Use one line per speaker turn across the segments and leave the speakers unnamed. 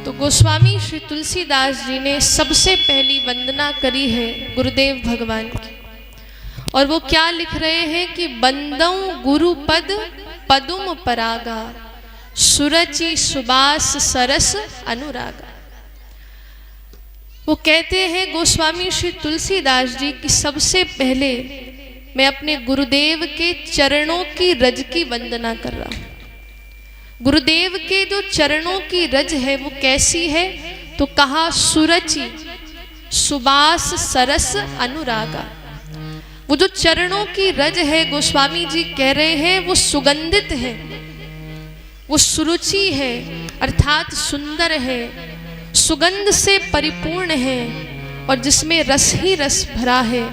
तो गोस्वामी श्री तुलसीदास जी ने सबसे पहली वंदना करी है गुरुदेव भगवान की। और वो क्या लिख रहे हैं कि बंदौ गुरु पद पदुम परागा, सुरचि सुबास सरस अनुरागा। वो कहते हैं गोस्वामी श्री तुलसीदास जी कि सबसे पहले मैं अपने गुरुदेव के चरणों की रज की वंदना कर रहा हूँ। गुरुदेव के जो चरणों की रज है वो कैसी है, तो कहा सुरचि सुबास सरस अनुरागा। वो जो चरणों की रज है गोस्वामी जी कह रहे हैं वो सुगंधित है, वो सुरुचि है अर्थात सुंदर है, सुगंध से परिपूर्ण है और जिसमें रस ही रस भरा है।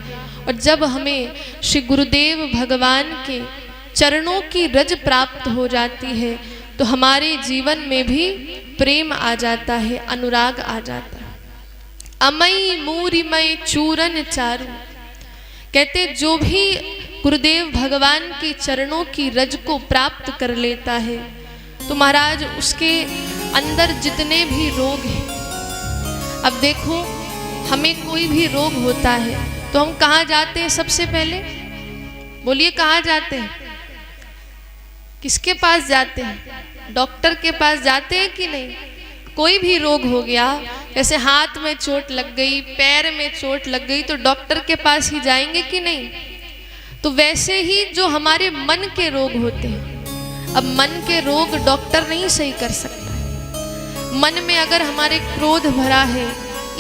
और जब हमें श्री गुरुदेव भगवान के चरणों की रज प्राप्त हो जाती है तो हमारे जीवन में भी प्रेम आ जाता है, अनुराग आ जाता है। अमई मूरिमय चूरन चारु, कहते जो भी गुरुदेव भगवान के चरणों की रज को प्राप्त कर लेता है तो महाराज उसके अंदर जितने भी रोग हैं, अब देखो हमें कोई भी रोग होता है तो हम कहाँ जाते हैं सबसे पहले, बोलिए कहाँ जाते हैं, किसके पास जाते हैं, डॉक्टर के पास जाते हैं कि नहीं। कोई भी रोग हो गया, जैसे हाथ में चोट लग गई, पैर में चोट लग गई तो डॉक्टर के पास ही जाएंगे कि नहीं। तो वैसे ही जो हमारे मन के रोग होते हैं, अब मन के रोग डॉक्टर नहीं सही कर सकता। मन में अगर हमारे क्रोध भरा है,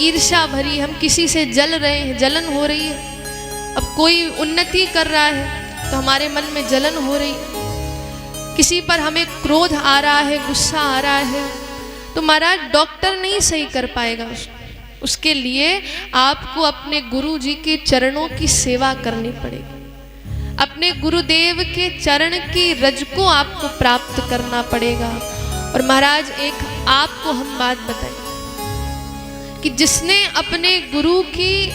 ईर्ष्या भरी, हम किसी से जल रहे हैं, जलन हो रही है, अब कोई उन्नति कर रहा है तो हमारे मन में जलन हो रही है, किसी पर हमें क्रोध आ रहा है, गुस्सा आ रहा है, तो महाराज डॉक्टर नहीं सही कर पाएगा उसके लिए आपको अपने गुरु जी के चरणों की सेवा करनी पड़ेगी, अपने गुरुदेव के चरण की रज को आपको प्राप्त करना पड़ेगा। और महाराज एक आपको हम बात बताएं कि जिसने अपने गुरु की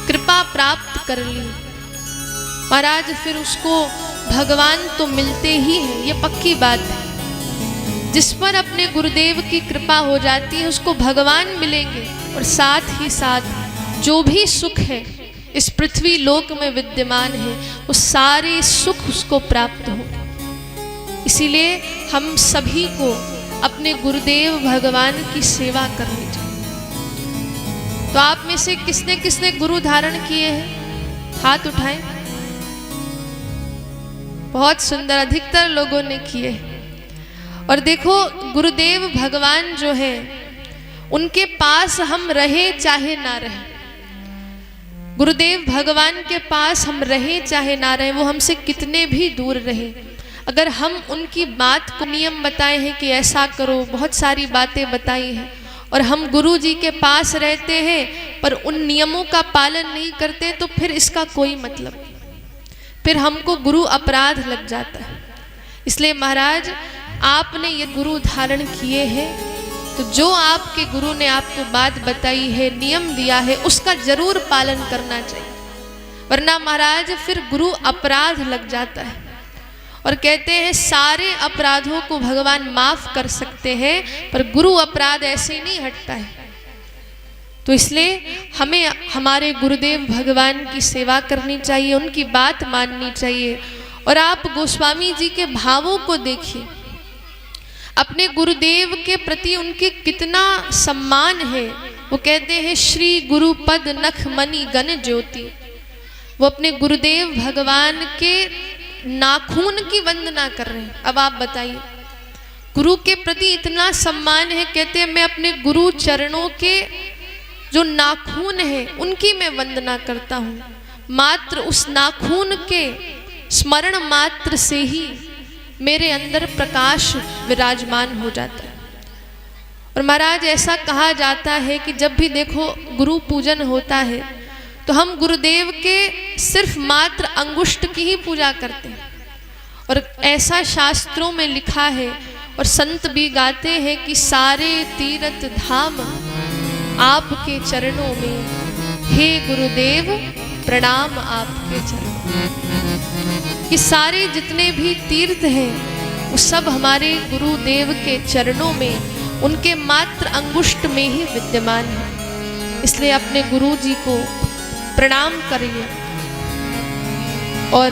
कृपा प्राप्त कर ली महाराज फिर उसको भगवान तो मिलते ही हैं, ये पक्की बात है। जिस पर अपने गुरुदेव की कृपा हो जाती है उसको भगवान मिलेंगे और साथ ही साथ जो भी सुख है इस पृथ्वी लोक में विद्यमान है वो सारे सुख उसको प्राप्त हो। इसीलिए हम सभी को अपने गुरुदेव भगवान की सेवा करनी चाहिए। तो आप में से किसने किसने गुरु धारण किए हैं, हाथ उठाएं। बहुत सुंदर, अधिकतर लोगों ने किए। और देखो गुरुदेव भगवान जो है उनके पास हम रहे चाहे ना रहे, गुरुदेव भगवान के पास हम रहे चाहे ना रहे, वो हमसे कितने भी दूर रहे, अगर हम उनकी बात को नियम बताए हैं कि ऐसा करो, बहुत सारी बातें बताई हैं, और हम गुरु जी के पास रहते हैं पर उन नियमों का पालन नहीं करते तो फिर इसका कोई मतलब नहीं, फिर हमको गुरु अपराध लग जाता है। इसलिए महाराज आपने ये गुरु धारण किए हैं तो जो आपके गुरु ने आपको बात बताई है, नियम दिया है, उसका जरूर पालन करना चाहिए, वरना महाराज फिर गुरु अपराध लग जाता है। और कहते हैं सारे अपराधों को भगवान माफ कर सकते हैं पर गुरु अपराध ऐसे नहीं हटता है। तो इसलिए हमें हमारे गुरुदेव भगवान की सेवा करनी चाहिए, उनकी बात माननी चाहिए। और आप गोस्वामी जी के भावों को देखिए, अपने गुरुदेव के प्रति उनके कितना सम्मान है। वो कहते हैं श्री गुरुपद नख मणि गण ज्योति, वो अपने गुरुदेव भगवान के नाखून की वंदना कर रहे हैं। अब आप बताइए, गुरु के प्रति इतना सम्मान है, कहते हैं मैं अपने गुरु चरणों के जो नाखून है उनकी मैं वंदना करता हूँ, मात्र उस नाखून के स्मरण मात्र से ही मेरे अंदर प्रकाश विराजमान हो जाता है। और महाराज ऐसा कहा जाता है कि जब भी देखो गुरु पूजन होता है तो हम गुरुदेव के सिर्फ मात्र अंगुष्ठ की ही पूजा करते हैं। और ऐसा शास्त्रों में लिखा है और संत भी गाते हैं कि सारे तीर्थ धाम आपके चरणों में, हे गुरुदेव प्रणाम आपके चरणों में। कि सारे जितने भी तीर्थ हैं वो सब हमारे गुरुदेव के चरणों में उनके मात्र अंगुष्ठ में ही विद्यमान है। इसलिए अपने गुरु जी को प्रणाम करिए और